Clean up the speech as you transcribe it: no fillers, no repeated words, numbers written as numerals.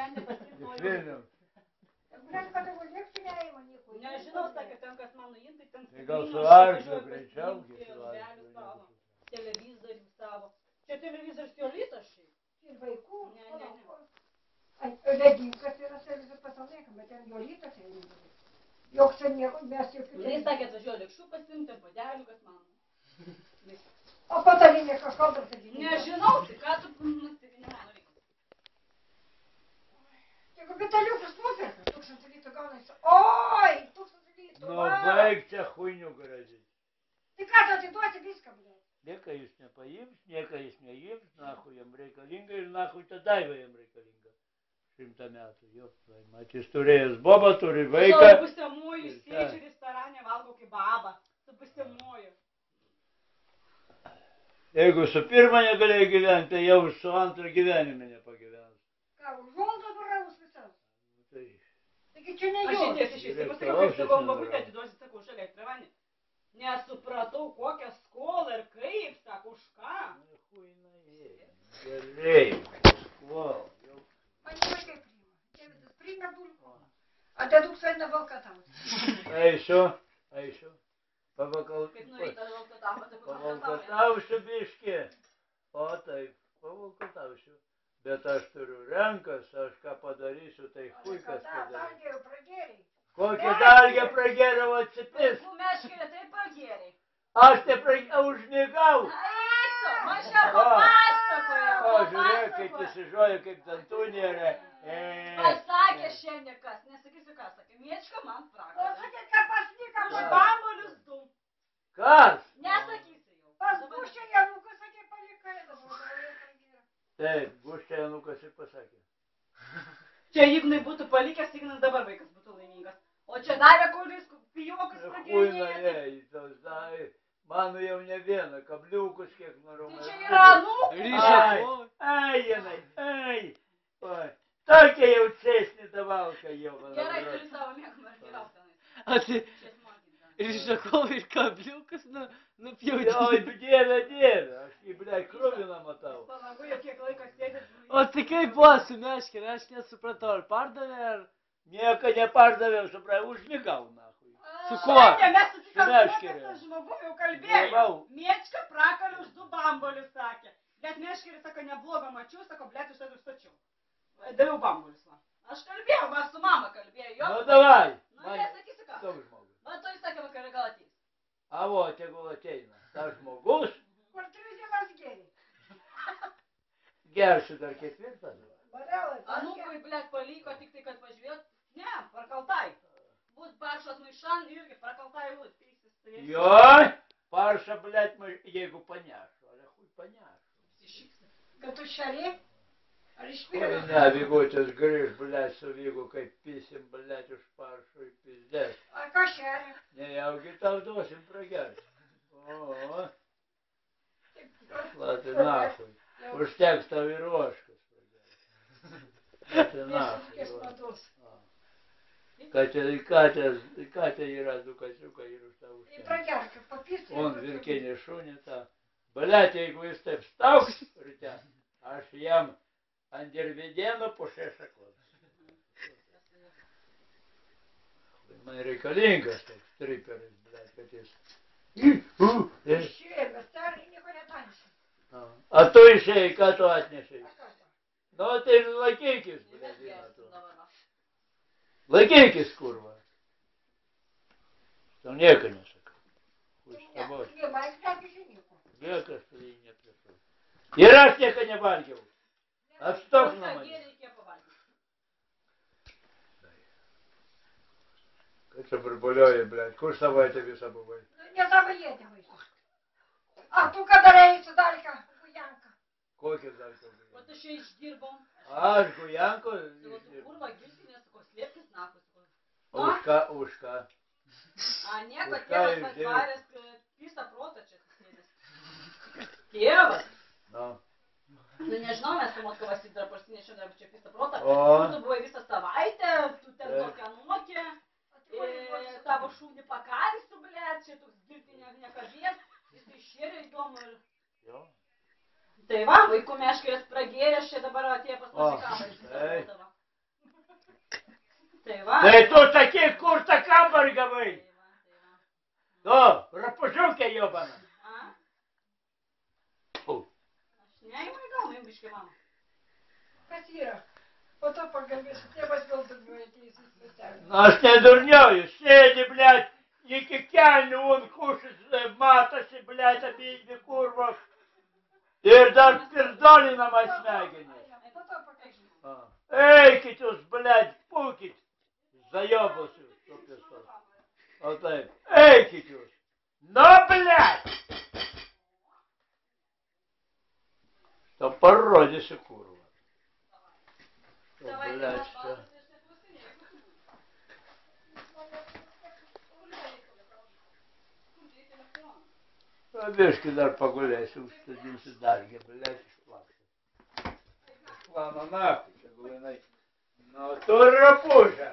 Šiandien pasimti Vilniaus. Nežinau, sakė, ten kas man nuimti, ten Gal su arkliu greičiau, televizorių savo. Čia televizorius Jolitas šiaip. Ir vaikų? Ne. Ledinkas yra televizorius pasauliekam, bet ten Jolitas televizorius. Joks čia nieko, mes jokių... Jis sakė, atvažiuoju lėkščių pasimti, padelių, kas mano. O patalinė kažko dar sakinė? Nežinau, tai ką tu nustatinė mano reikia. Jeigu bitaliukas nuperka, 1000 litų gaunasi. Oi, 1000 litų, Nu, baig čia huinių gražiai. Tai ką tu atiduoti viską, blė? Nieko jis nepaims, nieko jis neims, nahui jam reikalinga ir nahui ta daiva jam reikalinga. 100 metų, jo, mat jis turėjęs bobą, turi vaiką. Su pusiamuoju sėdžiu restorane, valgau kaip baba. Su pusiamuoju. Jeigu su pirma negalėjo gyventi, tai jau su antrą gyvenime nepagyvens. Ką, užuoldą duraus visas? Tai... Taigi čia ne Aš jo. šiandien išėjau, pasakiau, kaip sakau, babutė atiduosi, sakau, už elektrą vanį. Nesupratau, kokią skolą ir kaip, sako, už ką. Gerai, skolą. Man vaikai priima. Tėvidas priima dulko. A deduks eina valkatauti. Eisiu. Kaip nuveikta Pavalkatausiu biškį. O taip, pavalkatausiu. Bet aš turiu rankas, aš ką padarysiu, tai huikas padarysiu. Dalgė jau pragėrė. Kokią dalgę pragėriau atsipis? Vaikų meškerė taip pagėrė. Aš te užmigau. Esu, man čia papasakoja. O, žiūrėk, kaip įsižuoja, kaip dantų nėra. Pasakė šiandien kas, nesakysiu kas, sakė, miečka man O prakalė. sakė, ką paslikam. Už bambolius du. Kas? Nesakysiu jau. Pas Guščią Januką, sakė, palikai. Taip, Guščią Janukas ir pasakė. Čia Ignai būtų palikęs, Ignas dabar vaikas būtų laimingas. O čia davė kuris pijokas pradėjo. Mano jau ne vieną, kabliukus kiek noriu. Tai čia yra anūkų. Ai, jinai, ai. Tokia jau cesnė davalka jau. Gerai, turi savo mėgumą ir geriausiai. Ryžakov ir kabliukas nupjauti. Oi, dieve, aš jį, blei, kruviną matau. Panagu, jau kiek laikas sėdės. O tai kaip buvo su meškerė, aš nesupratau, ar pardavė, ar... Nieko nepardavėjau, supratau, užmigau, nahui. Su kuo? Mes sutikam, žmogum jau kalbėjau. Miečka prakalė už 2 bambolius, sakė. Bet meškerė, sako, neblogą mačiau, sako, blėt, už tai užstačiau. Daviau bambolius, va. Aš kalbėjau, va, su mama kalbėjau. Nu, davai. Nu, nesakysiu ką. Daug žmogus. Va, to jis sakė, vakare gal ateis. Avo, tegul ateina. Tas žmogus. Kur 3 dienas gėrė? Gersiu dar 4. Anūkui, blėt, paliko, tik tai, kad pažiūrėt. Ne, prakaltai. Bus paršas maišan irgi, prakaltai bus. Joj, paršą, blėt, jeigu panešu. Ar hui panešu. Kad tu šarė? Ar išpirė? Ne, Vygutės grįž, blėt, su Vygu, kaip pisim, blėt, už paršų į pizdės. Ar ką šarė? Nejaugi tau duosim pragerti. O, latai nahui. Užteks tau ir oškas pragerti. Latai nahui. Katė yra 2 kasiukai ir už tau užteks. Į pragerką, papirti. On virkinė šunį tą. Blėt, jeigu jis taip stauks ryte, aš jam ant dirvidėno po 6 šaklas. Man reikalingas toks triperis, blėt, kad jis... Išėjęs, dar nieko netansi. A tu išėjai, ką tu atnešai? Nu, tai laikykis, blėt, tu. Laikykis, kurva. Tau nieko nesakau. Užstabos. Niekas tu jį nepriešau. Ir aš nieko nevalgiau. Atstok nuo manęs. Kad čia burbuliuoji, blėt, kur savaitę visą buvai? Ne savaitę vaisiu. A tu ką darai su dalka, gujanka? Kokia dalka O gujanka? tu čia išdirbom. Aš gujanko? Kurva, girtinės, sakau, slėpkis nakus. Už ką? A, nieko, tėvas atvaręs visą protą čia sėdės. Tėvas? Nu. Nu, nežinau, mes su Moskova Sidra parsinešėm dar čia visą protą. O. Tu buvai visą savaitę, tu ten tokią nuokė. Tavo šūnį pakarsiu, blėt, čia toks girtinė nekabės. Jis tai šėrė įdomu ir... Jo. Tai va, vaikų meškerės pragėrės, čia dabar atėjo pas pasikavą. Tai tu sakyk, kur tą kambarį gavai? Tu, rapužiukė jobana. Neimai gal, biškį mama. Kas yra? Po to pagalbėsiu, tėvas vėl durniuoja teisės specialiai. Aš nedurniuoju, sėdi, blėt, iki kelnių, un kušis, matosi, blėt, abydvi kurvos. Ir dar pirdolinama smegenys. Po to pakalbėsiu. Eikit jūs, blėt, pūkit. Zajobusius, supistos. O taip, eikit jūs. Nu, blėt! To parodysiu kurvą. Blėt, čia. Biškį dar pagulėsiu, užstadinsiu dargę, blėt, išplakti. Išplano naktį, čia gulinai. Nu, tu rapužę.